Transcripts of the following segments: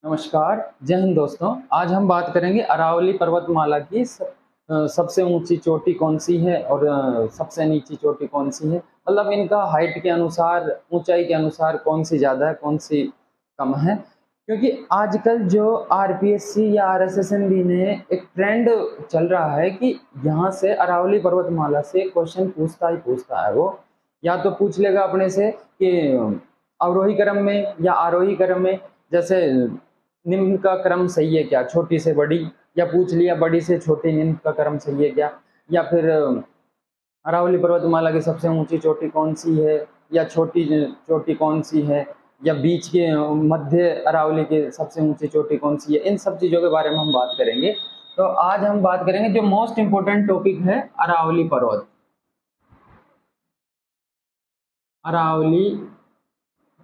नमस्कार, जय हिंद दोस्तों। आज हम बात करेंगे अरावली पर्वतमाला की सबसे ऊंची चोटी कौन सी है और सबसे नीची चोटी कौन सी है। मतलब इनका हाइट के अनुसार, ऊंचाई के अनुसार कौन सी ज़्यादा है, कौन सी कम है। क्योंकि आजकल जो आरपीएससी या आरएसएसएनबी ने एक ट्रेंड चल रहा है कि यहाँ से अरावली पर्वतमाला से क्वेश्चन पूछता ही पूछता है। वो या तो पूछ लेगा अपने से कि अवरोही क्रम में या आरोही क्रम में, जैसे निम्न का क्रम सही है क्या, छोटी से बड़ी, या पूछ लिया बड़ी से छोटी निम्न का क्रम सही है क्या, या फिर अरावली पर्वतमाला की सबसे ऊंची चोटी कौन सी है, या छोटी चोटी कौन सी है, या बीच के मध्य अरावली की सबसे ऊंची चोटी कौन सी है। इन सब चीज़ों के बारे में हम बात करेंगे। तो आज हम बात करेंगे जो मोस्ट इम्पोर्टेंट टॉपिक है अरावली पर्वत, अरावली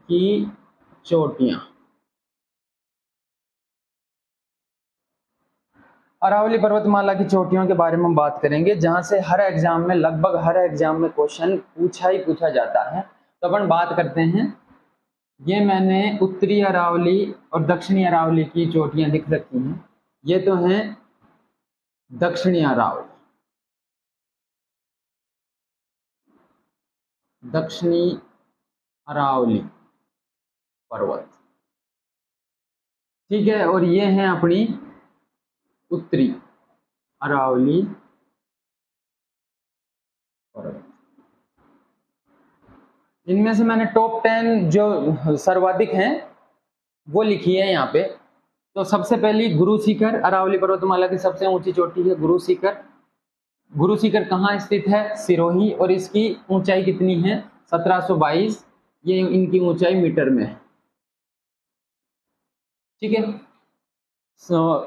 की चोटियां। अरावली पर्वतमाला की चोटियों के बारे में हम बात करेंगे, जहां से हर एग्जाम में, लगभग हर एग्जाम में क्वेश्चन पूछा ही पूछा जाता है। तो अपन बात करते हैं। ये मैंने उत्तरी अरावली और दक्षिणी अरावली की चोटियां लिख रखी हैं। ये तो हैं दक्षिणी अरावली, दक्षिणी अरावली पर्वत, ठीक है। और ये हैं अपनी उत्तरी अरावली पर्वत। इनमें से मैंने टॉप 10 जो सर्वाधिक हैं वो लिखी है यहाँ पे। तो सबसे पहली गुरु शिखर, अरावली पर्वतमाला की सबसे ऊंची चोटी है गुरु शिखर। गुरु शिखर कहाँ स्थित है? सिरोही। और इसकी ऊंचाई कितनी है? 1722। ये इनकी ऊंचाई मीटर में है, ठीक है।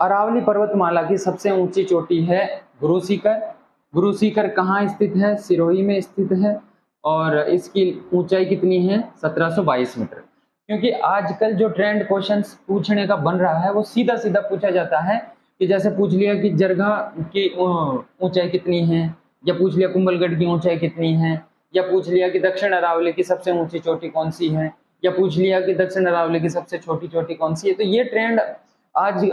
अरावली पर्वतमाला की सबसे ऊंची चोटी है गुरु शिखर। गुरु शिखर कहाँ स्थित है? सिरोही में स्थित है। और इसकी ऊंचाई कितनी है? 1722 मीटर। क्योंकि आजकल जो ट्रेंड क्वेश्चंस पूछने का बन रहा है वो सीधा सीधा पूछा जाता है कि जैसे पूछ लिया कि जरगा की ऊंचाई कितनी है, या पूछ लिया कुंभलगढ़ की ऊंचाई कितनी है, या पूछ लिया कि दक्षिण अरावली की सबसे ऊंची चोटी कौन सी है, या पूछ लिया कि दक्षिण अरावली की सबसे छोटी चोटी कौन सी है। तो ये ट्रेंड आज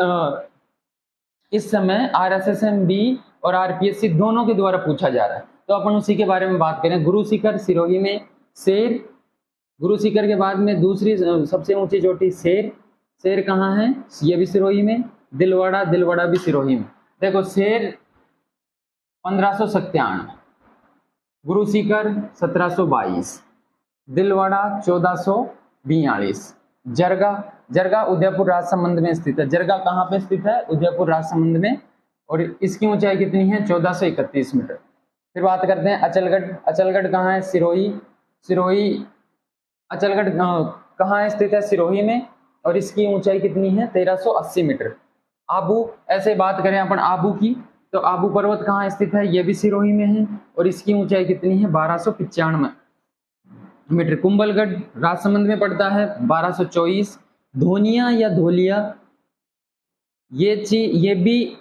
इस समय आरएसएसएनबी और आरपीएससी दोनों के द्वारा पूछा जा रहा है। तो अपन उसी के बारे में बात करें। गुरु शिखर सिरोही में, शेर। गुरु शिखर के बाद में दूसरी सबसे ऊंची चोटी शेर। शेर कहाँ है? ये भी सिरोही में। दिलवाड़ा, दिलवाड़ा भी सिरोही में। देखो, शेर 1597, गुरु शिखर 1722, दिलवाड़ा 1442, जरगा, जरगा उदयपुर राजसमंद में स्थित है। जरगा कहाँ पे स्थित है? उदयपुर राजसमंद में। और इसकी ऊंचाई कितनी है? 1431 मीटर। फिर बात करते हैं अचलगढ़। अचलगढ़ कहाँ है? सिरोही। सिरोही, अचलगढ़ कहाँ स्थित है? सिरोही में। और इसकी ऊंचाई कितनी है? 1380 मीटर। आबू, ऐसे बात करें अपन आबू की, तो आबू पर्वत कहाँ स्थित है? ये भी सिरोही में है। और इसकी ऊंचाई कितनी है? 1295 मीटर। कुंभलगढ़ राजसमंद में पड़ता है, 1224। धोनिया या धोलिया, ये भी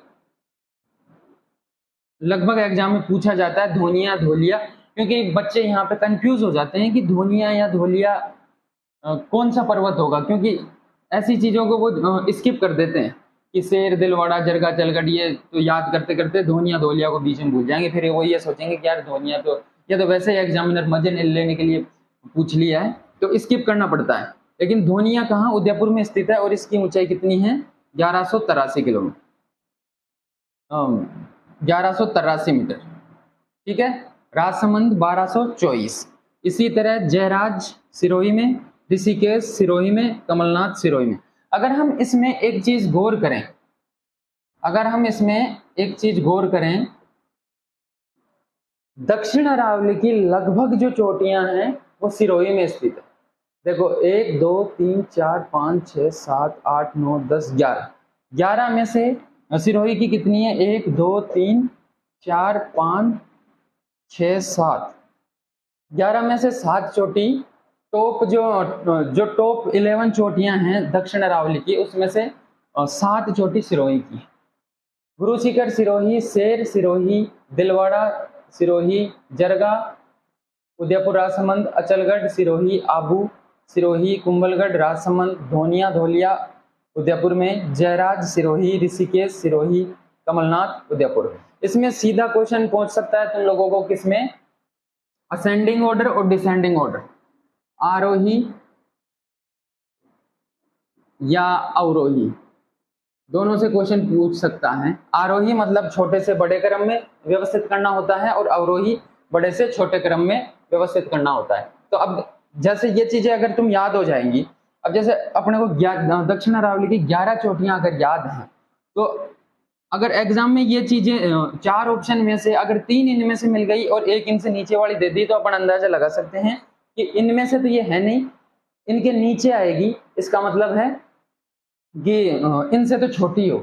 लगभग एग्जाम में पूछा जाता है, धोनिया धोलिया। क्योंकि बच्चे यहाँ पे कंफ्यूज हो जाते हैं कि धोनिया या धोलिया कौन सा पर्वत होगा, क्योंकि ऐसी चीजों को वो स्किप कर देते हैं कि शेर, दिलवाड़ा, जरगा, चलगढ़, ये तो याद करते करते धोनिया धोलिया को बीच में भूल जाएंगे। फिर वो ये सोचेंगे कि यार धोनिया तो, ये तो वैसे ही एग्जामिनर मजे लेने के लिए पूछ लिया है, तो स्किप करना पड़ता है। लेकिन धोनिया कहाँ? उदयपुर में स्थित है। और इसकी ऊंचाई कितनी है? 1183 किलोमीटर, 1183 मीटर, ठीक है। राजसमंद 1224। इसी तरह जयराज सिरोही में, ऋषिकेश सिरोही में, कमलनाथ सिरोही में। अगर हम इसमें एक चीज गौर करें, दक्षिण अरावली की लगभग जो चोटियां हैं वो सिरोही में स्थित है। देखो, 1 2 3 4 5 6 7 8 9 10 11, 11 में से सिरोही की कितनी है? 1 2 3 4 5 6 7, 11 में से 7 चोटी टॉप, जो टॉप 11 चोटियां हैं दक्षिण अरावली की, उसमें से 7 चोटी सिरोही की। गुरु शिखर सिरोही, शेर सिरोही, दिलवाड़ा सिरोही, जरगा, उदयपुर राजसमंद, अचलगढ़ सिरोही, आबू सिरोही, कुंभलगढ़ राजसमंद, धोनिया धोलिया, उदयपुर में, जयराज सिरोही, ऋषिकेश सिरोही, कमलनाथ उदयपुर। इसमें सीधा क्वेश्चन पहुंच सकता है तुम लोगों को किसमें, असेंडिंग ऑर्डर और डिसेंडिंग ऑर्डर, आरोही या अवरोही, दोनों से क्वेश्चन पूछ सकता है। आरोही मतलब छोटे से बड़े क्रम में व्यवस्थित करना होता है और अवरोही बड़े से छोटे क्रम में व्यवस्थित करना होता है। तो अब जैसे ये चीजें अगर तुम याद हो जाएंगी, अब जैसे अपने को दक्षिण अरावली की 11 चोटियां अगर याद हैं, तो अगर एग्जाम में ये चीजें 4 ऑप्शन में से अगर 3 इनमें से मिल गई और 1 इनसे नीचे वाली दे दी, तो अपन अंदाजा लगा सकते हैं कि इनमें से तो ये है नहीं, इनके नीचे आएगी, इसका मतलब है कि इनसे तो छोटी हो।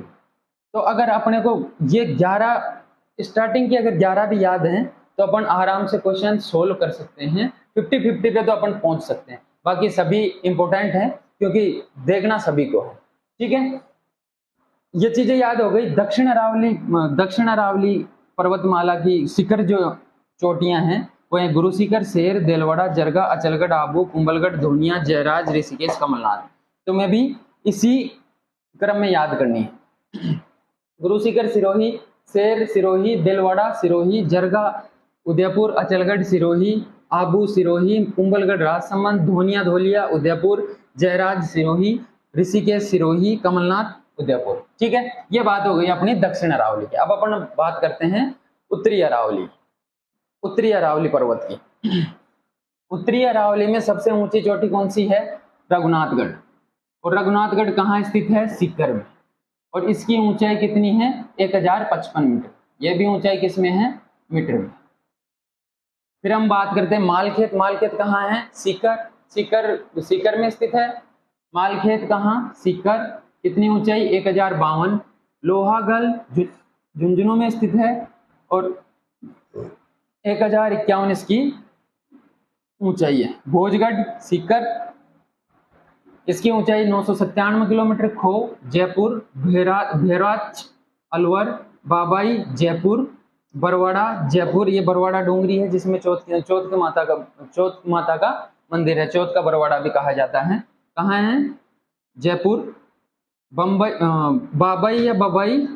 तो अगर अपने को ये 11 स्टार्टिंग की अगर 11 भी याद हैं, तो अपन आराम से क्वेश्चन सोल्व कर सकते हैं। 50-50 पे तो अपन पहुंच सकते हैं। बाकी सभी इंपॉर्टेंट हैं क्योंकि देखना सभी को है, ठीक है। ये चीजें याद हो गई। दक्षिण अरावली पर्वतमाला की शिखर जो चोटियां हैं वो है गुरु शिखर, शेर, देलवाड़ा, जरगा, अचलगढ़, आबू, कुंभलगढ़, धोनिया, जयराज, ऋषिकेश, कमलनाथ। तुम्हें भी इसी क्रम में याद करनी है। गुरु शिखर सिरोही, शेर सिरोही, देलवाड़ा सिरोही, जरगा उदयपुर, अचलगढ़ सिरोही, आबू सिरोही, कुंभलगढ़ राजसमंद, धोनिया धोलिया उदयपुर, जयराज सिरोही, ऋषिकेश सिरोही, कमलनाथ उदयपुर। ठीक है, ये बात हो गई अपनी दक्षिण अरावली की। अब अपन बात करते हैं उत्तरी अरावली पर्वत की। उत्तरी अरावली में सबसे ऊंची चोटी कौन सी है? रघुनाथगढ़। और रघुनाथगढ़ कहाँ स्थित है? सीकर में। और इसकी ऊंचाई कितनी है? 1055 मीटर। यह भी ऊंचाई किसमें है? मीटर में। फिर हम बात करते हैं मालखेत। मालखेत कहाँ है? सीकर में स्थित है। मालखेत कहाँ? सीकर। कितनी ऊंचाई? 1052। लोहागल झुंझुनू में स्थित है और 1051 इसकी ऊंचाई है। भोजगढ़ सीकर, इसकी ऊंचाई 997 किलोमीटर। खो जयपुर, भेराच अलवर, बाबाई जयपुर, बरवाड़ा जयपुर। ये बरवाड़ा डोंगरी है जिसमें चौथ माता का मंदिर है। चौथ का बरवाड़ा भी कहा जाता है। कहाँ है? जयपुर। बम्बई, बाबाई या बबाई,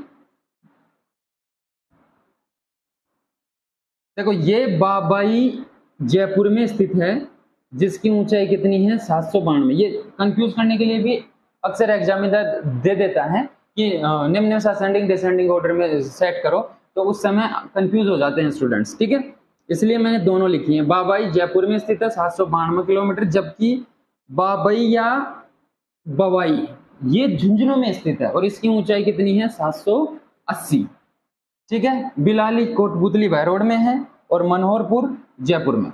देखो ये बाबाई जयपुर में स्थित है जिसकी ऊंचाई कितनी है? 792। ये कंफ्यूज करने के लिए भी अक्सर एग्जामिनर दे देता है कि निम्न से असेंडिंग डिसेंडिंग ऑर्डर में सेट करो, तो उस समय कंफ्यूज हो जाते हैं स्टूडेंट्स। ठीक है, इसलिए मैंने दोनों लिखी है। बाबाई जयपुर में स्थित है 792 किलोमीटर, जबकि बाबाई या बवाई ये झुंझुनू में स्थित है और इसकी ऊंचाई कितनी है? 780। ठीक है, बिलाली कोटपुतली बहरोड में है और मनोहरपुर जयपुर में।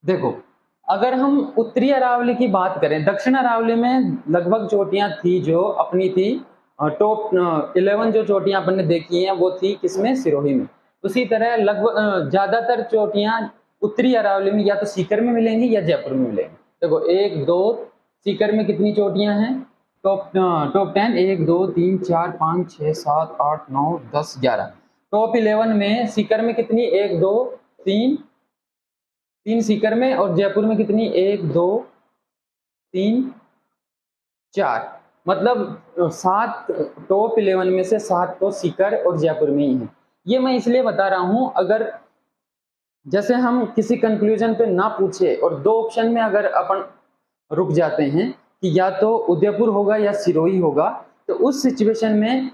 देखो, अगर हम उत्तरी अरावली की बात करें, दक्षिण अरावली में लगभग चोटियां थी जो अपनी थी टॉप 11 जो चोटियां अपन ने देखी हैं वो थी किसमें? सिरोही में। उसी तरह लगभग ज्यादातर चोटियां उत्तरी अरावली में या तो सीकर में मिलेंगी या जयपुर में मिलेंगी। देखो 1 2 सीकर में कितनी चोटियां हैं? टॉप 10 1 2 3 4 5 6 7 8 9 10 11। टॉप 11 में सीकर में कितनी? 1 2 3 सीकर में, और जयपुर में कितनी? 1 2 3 4। मतलब 7 टॉप 11 में से 7 तो सीकर और जयपुर में ही है। ये मैं इसलिए बता रहा हूं, अगर जैसे हम किसी कंक्लूजन पे ना पूछे और 2 ऑप्शन में अगर अपन रुक जाते हैं कि या तो उदयपुर होगा या सिरोही होगा, तो उस सिचुएशन में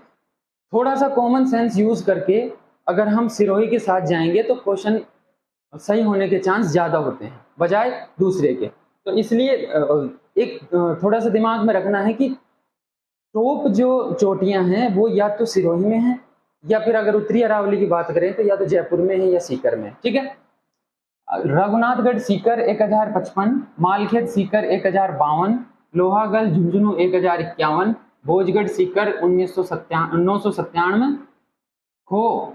थोड़ा सा कॉमन सेंस यूज करके अगर हम सिरोही के साथ जाएंगे तो क्वेश्चन सही होने के चांस ज्यादा होते हैं बजाय दूसरे के। तो इसलिए एक थोड़ा सा दिमाग में रखना है कि टॉप जो चोटियां हैं वो या तो सिरोही में है या फिर अगर उत्तरी अरावली की बात करें तो या तो जयपुर में है या सीकर में। ठीक है, रघुनाथगढ़ सीकर 1055, मालखेत सीकर 1052, लोहागल झुंझुनू 1051, भोजगढ़ सीकर 997, खो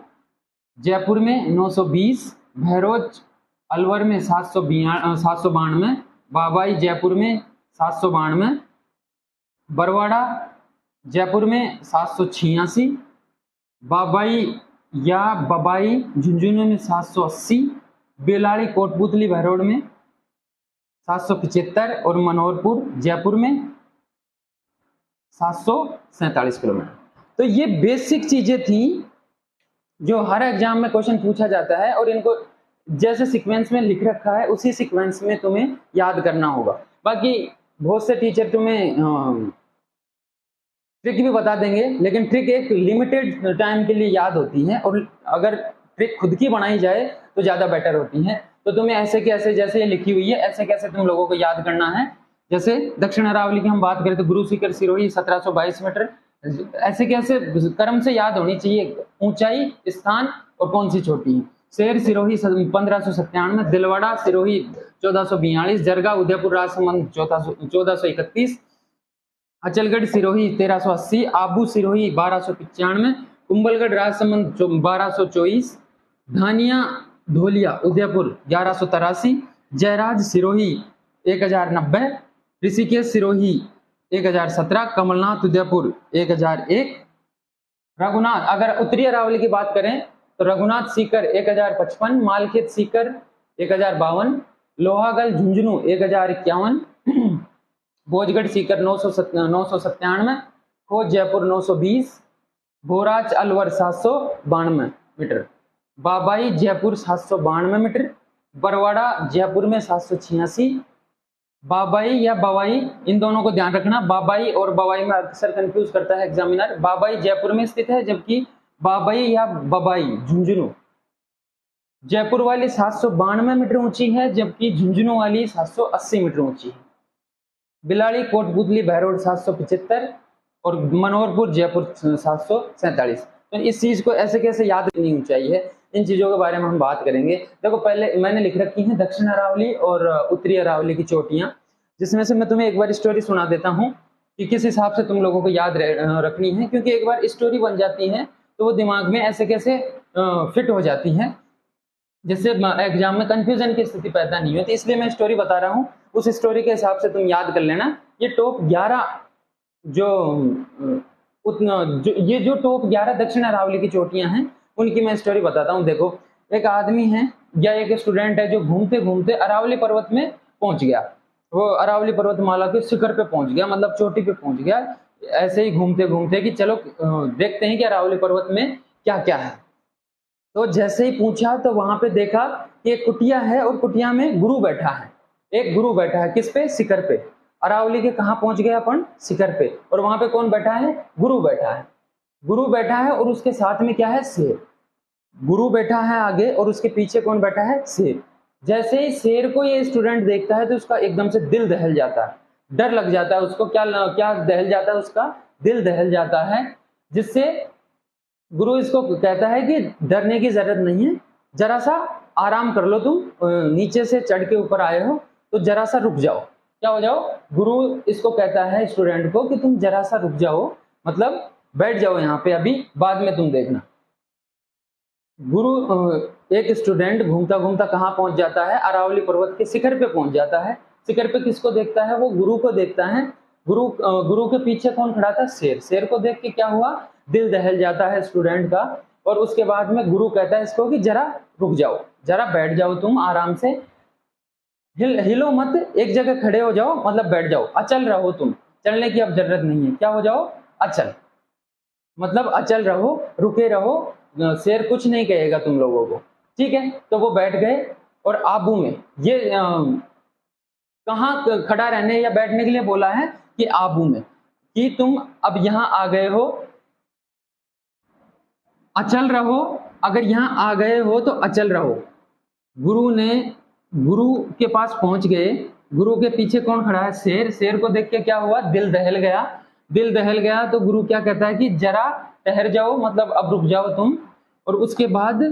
जयपुर में 920, बहरोच अलवर में 792, बाबाई जयपुर में 792, बरवाड़ा जयपुर में 786, बाबाई या बबाई झुंझुनू में 780, बेलाड़ी कोटपुतली बहरोड में 775 और मनोहरपुर जयपुर में 747 किलोमीटर। तो ये बेसिक चीजें थी जो हर एग्जाम में क्वेश्चन पूछा जाता है और इनको जैसे सीक्वेंस में लिख रखा है उसी सीक्वेंस में तुम्हें याद करना होगा। बाकी बहुत से टीचर तुम्हें ट्रिक भी बता देंगे, लेकिन ट्रिक एक लिमिटेड टाइम के लिए याद होती है और अगर ट्रिक खुद की बनाई जाए तो ज़्यादा बेटर होती है। तो तुम्हें ऐसे कैसे, जैसे ये लिखी हुई है ऐसे कैसे तुम लोगों को याद करना है। जैसे दक्षिण अरावली की हम बात करें तो गुरु शिखर सिरोही 1722 मीटर, ऐसे कैसे क्रम से याद होनी चाहिए, ऊंचाई, स्थान और कौन सी छोटी है। शेर सिरोही 1597, दिलवाड़ा सिरोही 1442, जरगा उदयपुर राजसमंद 1431, अचलगढ़ सिरोही 1380, आबू सिरोही 1295, कुंभलगढ़ राजसमंद 1224, धानिया धोलिया उदयपुर 1183, जयराज सिरोही 1090, ऋषिकेश सिरोही 1017, कमलनाथ उदयपुर 1001, रघुनाथ, अगर उत्तरी अरावली की बात करें तो रघुनाथ सीकर 1055, मालखेत सीकर 1052, लोहागल झुंझुनू 1051, भोजगढ़ सीकर 997, खोज जयपुर 920, भोराच अलवर 792 मीटर, बाबाई जयपुर 792 मीटर, बरवाड़ा जयपुर में 786, बाबाई या बवाई, इन दोनों को ध्यान रखना, बाबाई और बवाई में अक्सर कंफ्यूज करता है एग्जामिनर। बाबाई जयपुर में स्थित है जबकि बाबाई या बबाई झुंझुनू जयपुर वाली 792 मीटर ऊंची है जबकि झुंझुनू वाली 780 मीटर ऊंची है। बिलाड़ी कोटपुतली बहरोड 775 और मनोहरपुर जयपुर 747। तो इस चीज को ऐसे कैसे याद करनी ऊंचाई है, इन चीजों के बारे में हम बात करेंगे। देखो पहले मैंने लिख रखी है दक्षिण अरावली और उत्तरी अरावली की चोटियां, जिसमें से मैं तुम्हें एक बार स्टोरी सुना देता हूँ कि किस हिसाब से तुम लोगों को याद रखनी है, क्योंकि एक बार स्टोरी बन जाती है तो वो दिमाग में ऐसे कैसे फिट हो जाती है जिससे एग्जाम में कंफ्यूजन की स्थिति पैदा नहीं होती। इसलिए मैं स्टोरी बता रहा हूँ, उस स्टोरी के हिसाब से तुम याद कर लेना। ये टॉप 11 जो टॉप 11 दक्षिण अरावली की चोटियां हैं उनकी मैं स्टोरी बताता हूँ। देखो एक आदमी है या एक स्टूडेंट है जो घूमते घूमते अरावली पर्वत में पहुंच गया, वो अरावली पर्वतमाला के शिखर पे पहुंच गया, मतलब चोटी पे पहुंच गया, ऐसे ही घूमते घूमते कि चलो देखते हैं कि अरावली पर्वत में क्या क्या है। तो जैसे ही पूछा तो वहां पे देखा कि एक कुटिया है और कुटिया में गुरु बैठा है, एक गुरु बैठा है किस पे, शिखर पे। अरावली के कहाँ पहुंच गए अपन, शिखर पे, और वहां पे कौन बैठा है, गुरु बैठा है। गुरु बैठा है और उसके साथ में क्या है, शेर। गुरु बैठा है आगे और उसके पीछे कौन बैठा है, शेर। जैसे ही शेर को ये स्टूडेंट देखता है तो उसका एकदम से दिल दहल जाता है, डर लग जाता है उसको। क्या क्या दहल जाता है, उसका दिल दहल जाता है, जिससे गुरु इसको कहता है कि डरने की जरूरत नहीं है, जरा सा आराम कर लो, तुम नीचे से चढ़ के ऊपर आए हो तो जरा सा रुक जाओ। क्या हो जाओ, गुरु इसको कहता है स्टूडेंट को कि तुम जरा सा रुक जाओ, मतलब बैठ जाओ यहाँ पे, अभी बाद में तुम देखना। गुरु एक स्टूडेंट घूमता घूमता कहाँ पहुंच जाता है, अरावली पर्वत के शिखर पे पहुंच जाता है। शिखर पे किसको देखता है, वो गुरु को देखता है। गुरु के पीछे कौन खड़ा था, शेर। शेर को देख के क्या हुआ, दिल दहल जाता है स्टूडेंट का। और उसके बाद में गुरु कहता है इसको कि जरा रुक जाओ, जरा बैठ जाओ, तुम आराम से हिलो मत, एक जगह खड़े हो जाओ, मतलब बैठ जाओ, अचल रहो, तुम चलने की अब जरूरत नहीं है। क्या हो जाओ, अचल, मतलब अचल रहो, रुके रहो, शेर कुछ नहीं कहेगा तुम लोगों को, ठीक है। तो वो बैठ गए और आबू में, ये कहाँ खड़ा रहने या बैठने के लिए बोला है कि आबू में, कि तुम अब यहाँ आ गए हो, अचल रहो, अगर यहाँ आ गए हो तो अचल रहो। गुरु के पास पहुंच गए, गुरु के पीछे कौन खड़ा है, शेर। शेर को देख के क्या हुआ, दिल दहल गया। दिल दहल गया तो गुरु क्या कहता है कि जरा ठहर जाओ, मतलब अब रुक जाओ तुम, और उसके बाद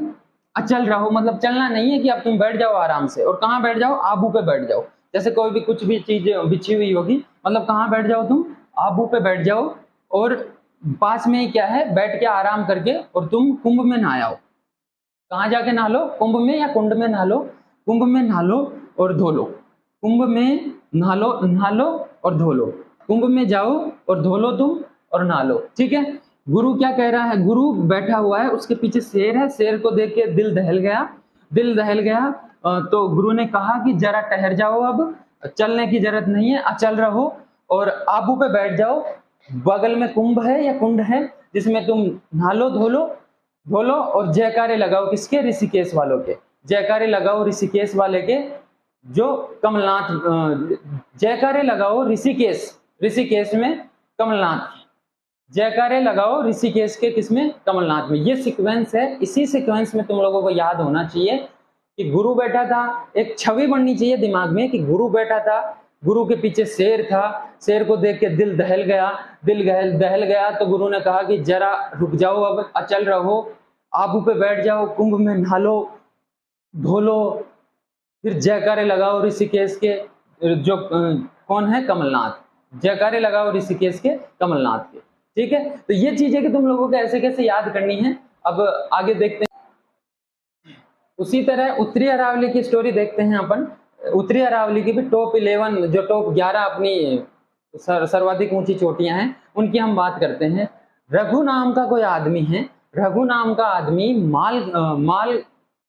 अचल रहो, मतलब चलना नहीं है कि अब तुम बैठ जाओ आराम से। और कहाँ बैठ जाओ, आबू पे बैठ जाओ। जैसे कोई भी कुछ भी चीज बिछी हुई होगी, मतलब कहाँ बैठ जाओ तुम, आबू पे बैठ जाओ, और पास में ही क्या है, बैठ के आराम करके, और तुम कुंभ में नहा आओ। कहाँ जाके नहा लो, कुंभ में या कुंड में नहा लो। कुंभ में नहा लो और धो लो, कुंभ में नहा लो और धो लो, कुंभ में जाओ और धो लो तुम और नहा लो, ठीक है। गुरु क्या कह रहा है, गुरु बैठा हुआ है, उसके पीछे शेर है। शेर को देख के दिल दहल गया। तो गुरु ने कहा कि जरा ठहर जाओ अब, चलने की जरूरत नहीं है, अचल रहो और आबू पे बैठ जाओ। बगल में कुंभ है या कुंड है जिसमें तुम नहा धो लो और जयकारे लगाओ। किसके? ऋषिकेश वालों के। जयकारे लगाओ ऋषिकेश वाले के, जो कमलनाथ। जयकारे लगाओ ऋषिकेश में कमलनाथ। जयकारे लगाओ ऋषिकेश के किसमें? कमलनाथ में। ये सीक्वेंस है। इसी सीक्वेंस में तुम लोगों को याद होना चाहिए कि गुरु बैठा था। एक छवि बननी चाहिए दिमाग में कि गुरु बैठा था, गुरु के पीछे शेर था, शेर को देख के दिल दहल गया। तो गुरु ने कहा कि जरा रुक जाओ, अब अचल रहो, आबू पे बैठ जाओ, कुंभ में नहा लो, धो लो, फिर जयकारे लगाओ ऋषिकेश के, जो कौन है? कमलनाथ। जयकारे लगाओ ऋषिकेश के कमलनाथ के। ठीक है, तो ये चीजें कि तुम लोगों को ऐसे कैसे याद करनी है। अब आगे देखते हैं। उसी तरह उत्तरी अरावली की स्टोरी देखते हैं अपन। उत्तरी अरावली की भी टॉप 11, जो टॉप 11 अपनी सर्वाधिक ऊंची चोटियां हैं, उनकी हम बात करते हैं। रघु नाम का कोई आदमी है। रघु नाम का आदमी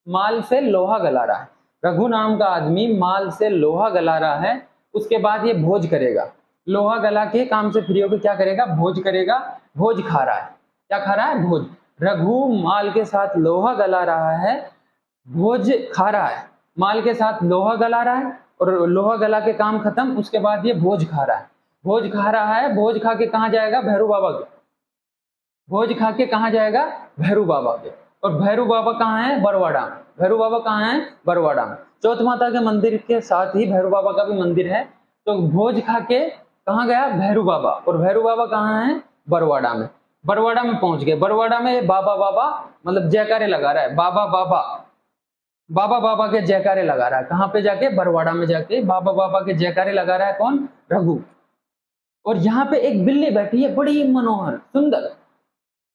माल से लोहा गला रहा है। रघु नाम का आदमी माल से लोहा गला रहा है। उसके बाद ये भोज करेगा। लोहा गला के काम से फ्री होकर क्या करेगा? भोज करेगा। भोज खा रहा है। क्या खा रहा है? भोज। रघु माल के साथ लोहा गला रहा है, भोज खा रहा है। माल के साथ लोहा गला रहा है और लोहा गला के काम खत्म, उसके बाद ये भोज खा रहा है। भोज खा रहा है, भोज खा के कहाँ जाएगा? भैरू बाबा के। भोज खा के कहाँ जाएगा? भैरू बाबा के। और भैरू बाबा कहाँ है? बरवाड़ा में। भैरू बाबा कहाँ है? बरवाड़ा में। चौथ माता के मंदिर के साथ ही भैरू बाबा का भी मंदिर है। तो भोज खा के कहाँ गया? भैरू बाबा। और भैरू बाबा कहाँ है? बरवाड़ा में। बरवाड़ा में पहुंच गए। बरवाड़ा में बाबा बाबा मतलब जयकारे लगा रहा है। बाबा बाबा, बाबा बाबा के जयकारे लगा रहा है। कहाँ पे जाके? बरवाड़ा में जाके बाबा बाबा के जयकारे लगा रहा है। कौन? रघु। और यहाँ पे एक बिल्ली बैठी है, बड़ी मनोहर सुंदर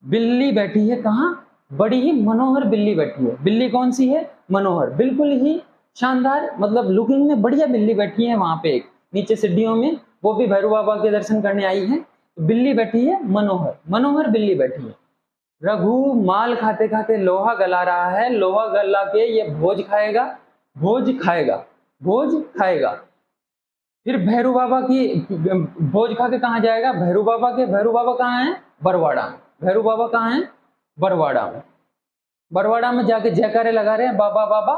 बिल्ली बैठी है। कहाँ? बड़ी ही मनोहर बिल्ली बैठी है। बिल्ली कौन सी है? मनोहर, बिल्कुल ही शानदार, मतलब लुकिंग में बढ़िया बिल्ली बैठी है वहां पे एक नीचे सीढ़ियों में। वो भी भैरू बाबा के दर्शन करने आई है। बिल्ली बैठी है मनोहर, मनोहर बिल्ली बैठी है। रघु माल खाते खाते लोहा गला रहा है। लोहा गला के ये भोज खाएगा, भोज खाएगा, भोज खाएगा। फिर भैरू बाबा की भोज खा के कहाँ जाएगा? भैरू बाबा के। भैरू बाबा कहाँ है? बरवाड़ा में। भैरू बाबा कहाँ है? बरवाड़ा में। बरवाड़ा में जाके जयकारे लगा रहे हैं बाबा बाबा।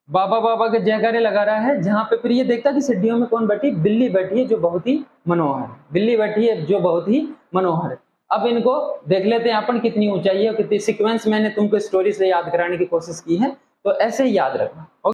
बाबा बाबा के जयकारे लगा रहा है। जहां पे फिर ये देखता कि सीढ़ियों में कौन बैठी? बिल्ली बैठी है जो बहुत ही मनोहर। बिल्ली बैठी है जो बहुत ही मनोहर है। अब इनको देख लेते हैं अपन, कितनी ऊंचाई है और कितनी। सीक्वेंस मैंने तुमको स्टोरी से याद कराने की कोशिश की है, तो ऐसे ही याद रखना।